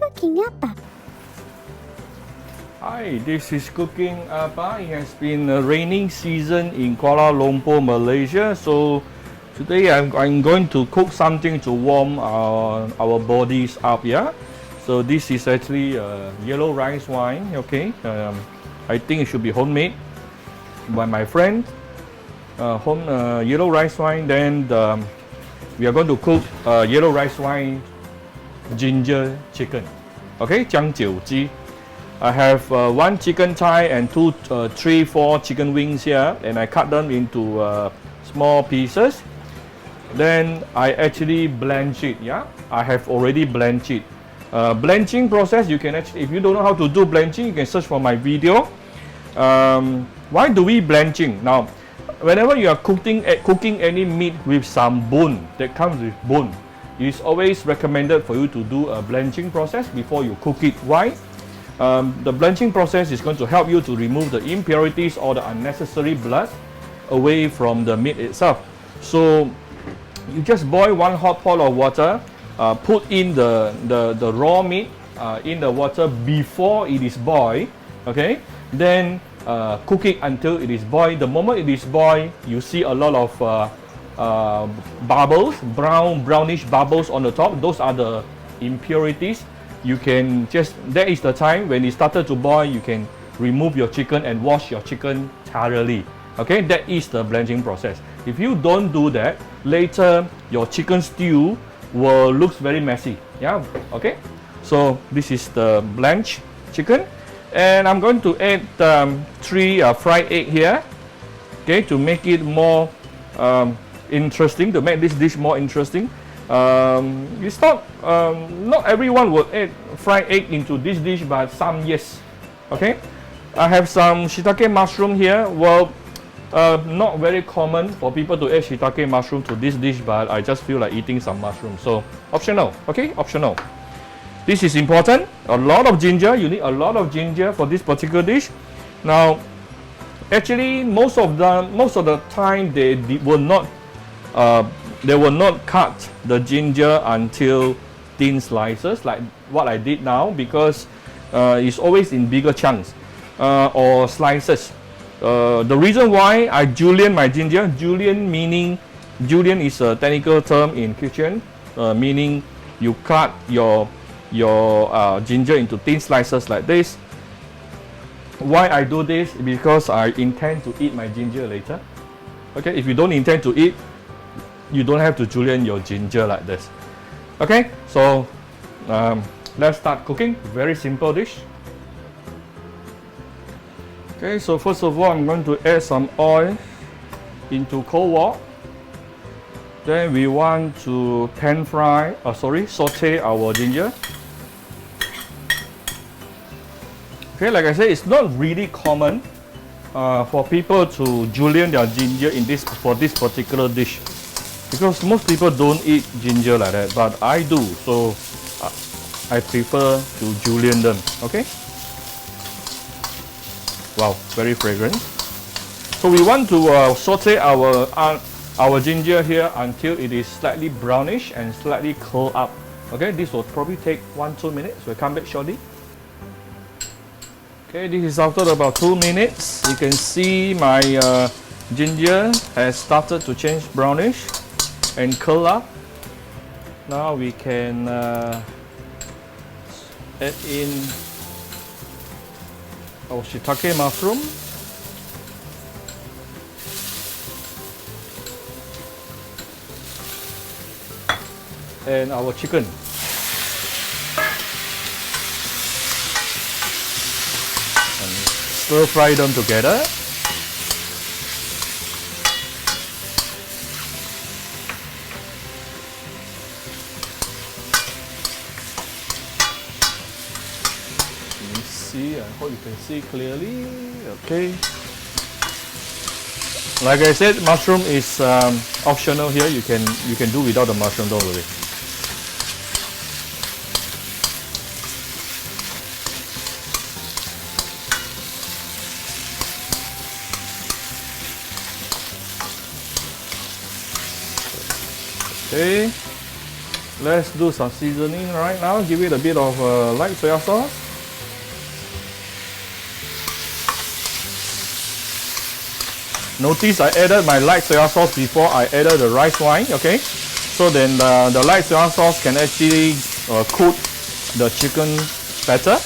cooking apa? Hi, this is Cooking Apa. It has been a raining season in Kuala Lumpur, Malaysia. So today I'm going to cook something to warm our bodies up. Yeah. So this is actually yellow rice wine. Okay. I think it should be homemade by my friend. Yellow rice wine. Then we are going to cook yellow rice wine ginger chicken. Okay, 姜酒鸡. I have one chicken thigh and three, four chicken wings here, and I cut them into small pieces. Then I actually blanch it. Yeah, I have already blanched it. Blanching process, you can actually, if you don't know how to do blanching, you can search for my video. Why do we blanching? Now, whenever you are cooking any meat with some bone that comes with bone, it's always recommended for you to do a blanching process before you cook it. Why? The blanching process is going to help you to remove the impurities or the unnecessary blood away from the meat itself. So you just boil one hot pot of water, put in the raw meat in the water before it is boiled. Okay, then cook it until it is boiled. The moment it is boiled, you see a lot of bubbles, brownish bubbles on the top. Those are the impurities. You can just, that is the time when it started to boil, you can remove your chicken and wash your chicken thoroughly. Okay, that is the blanching process. If you don't do that, later your chicken stew will look very messy. Yeah, okay. So this is the blanched chicken, and I'm going to add 3 fried egg here. Okay, to make it more interesting, to make this dish more interesting. It's not everyone will add fried egg into this dish, but some yes. Okay, I have some shiitake mushroom here. Well, not very common for people to add shiitake mushroom to this dish, but I just feel like eating some mushroom, so optional. Okay, optional. This is important. A lot of ginger. You need a lot of ginger for this particular dish. Now, actually, most of the time they will not cut the ginger until thin slices like what I did now, because it's always in bigger chunks or slices. The reason why I julienne my ginger, julienne is a technical term in kitchen, meaning you cut your ginger into thin slices like this. Why I do this? Because I intend to eat my ginger later. Okay, if you don't intend to eat, you don't have to julienne your ginger like this. Okay, so let's start cooking. Very simple dish. Okay, so first of all, I'm going to add some oil into cold wok. Then we want to saute our ginger. Okay, like I said, it's not really common for people to julienne their ginger for this particular dish, because most people don't eat ginger like that, but I do, so I prefer to julienne them. Okay. Wow, very fragrant. So we want to saute our ginger here until it is slightly brownish and slightly curled up. Okay, this will probably take 1-2 minutes. We'll come back shortly. Okay, this is after about 2 minutes. You can see my ginger has started to change brownish and curl up. Now we can add in our shiitake mushroom. And our chicken. And stir fry them together. I hope you can see clearly. Okay. Like I said, mushroom is optional here. You can do without the mushroom. Don't worry. Okay. Let's do some seasoning right now. Give it a bit of light soy sauce. Notice I added my light soy sauce before I added the rice wine, okay? So then the light soy sauce can actually cook the chicken better.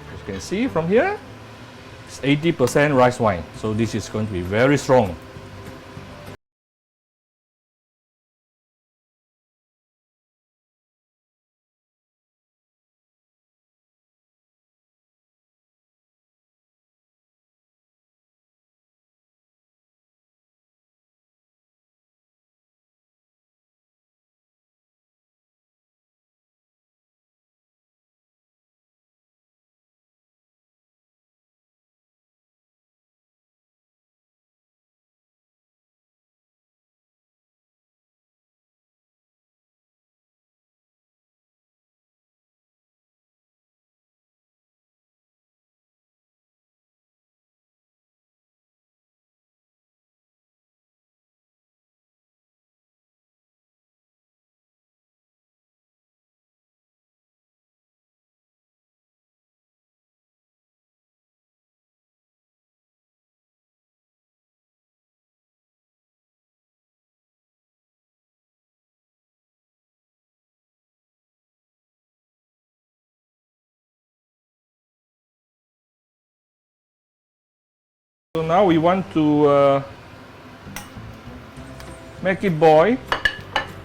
As you can see from here, it's 80% rice wine. So this is going to be very strong. So now we want to make it boil.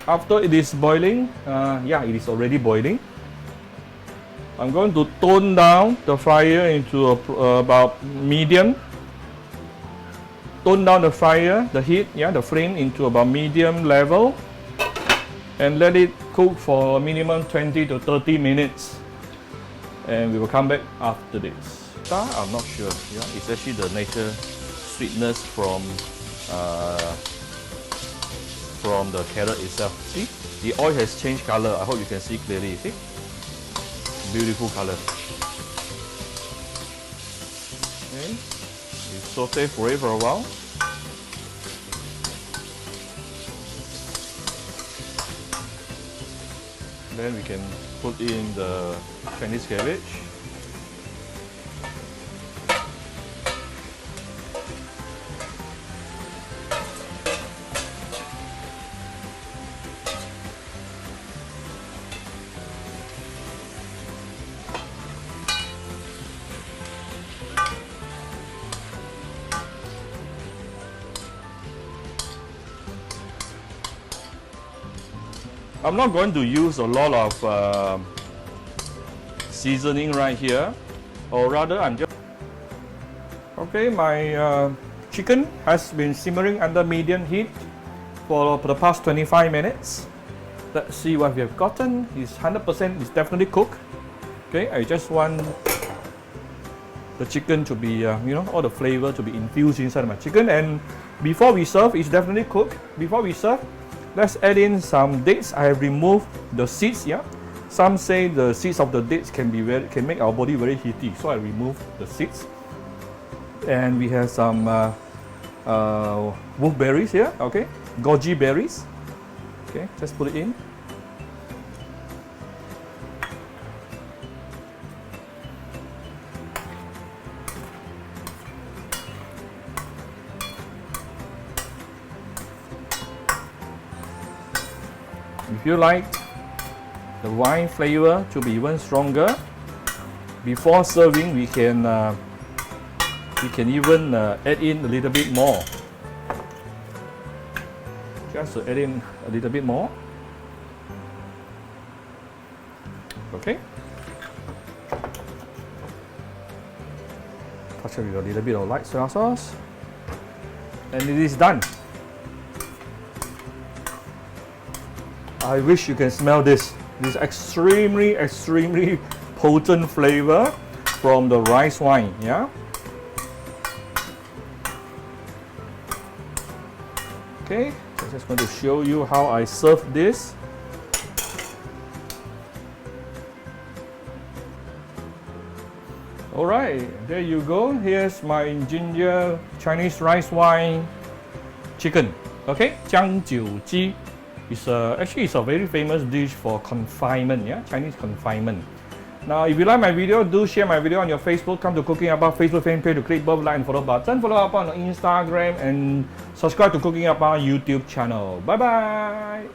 After it is boiling, yeah, it is already boiling. I'm going to tone down the fire into about medium. Tone down the fire, the heat, yeah, the flame into about medium level, and let it cook for a minimum 20 to 30 minutes. And we will come back after this. I'm not sure. Yeah, it's actually the natural sweetness from the carrot itself. See, the oil has changed color. I hope you can see clearly. See, beautiful color. Okay, you saute for it for a while. Then we can put in the Chinese cabbage. I'm not going to use a lot of seasoning right here, or rather I'm just... Okay, my chicken has been simmering under medium heat for the past 25 minutes. Let's see what we have gotten. It's 100%, it's definitely cooked. Okay, I just want the chicken to be, you know, all the flavor to be infused inside my chicken. And before we serve, it's definitely cooked. Before we serve, let's add in some dates. I have removed the seeds. Yeah, some say the seeds of the dates can make our body very heaty, so I removed the seeds. And we have some wolfberries here. Okay, goji berries. Okay, just put it in. If you like the wine flavor to be even stronger, before serving we can even add in a little bit more. Just to add in a little bit more. Okay. Touch it with a little bit of light soy sauce. And it is done. I wish you can smell this. This extremely potent flavor from the rice wine. Yeah. Okay, so I'm just going to show you how I serve this. Alright, there you go. Here's my ginger Chinese rice wine chicken. Okay, 姜酒鸡. Actually it's a very famous dish for confinement, yeah, Chinese confinement. Now, if you like my video, do share my video on your Facebook. Come to Cooking Appa Facebook fan page to click both like and follow button. Follow Appa on Instagram and subscribe to Cooking Appa YouTube channel. Bye bye.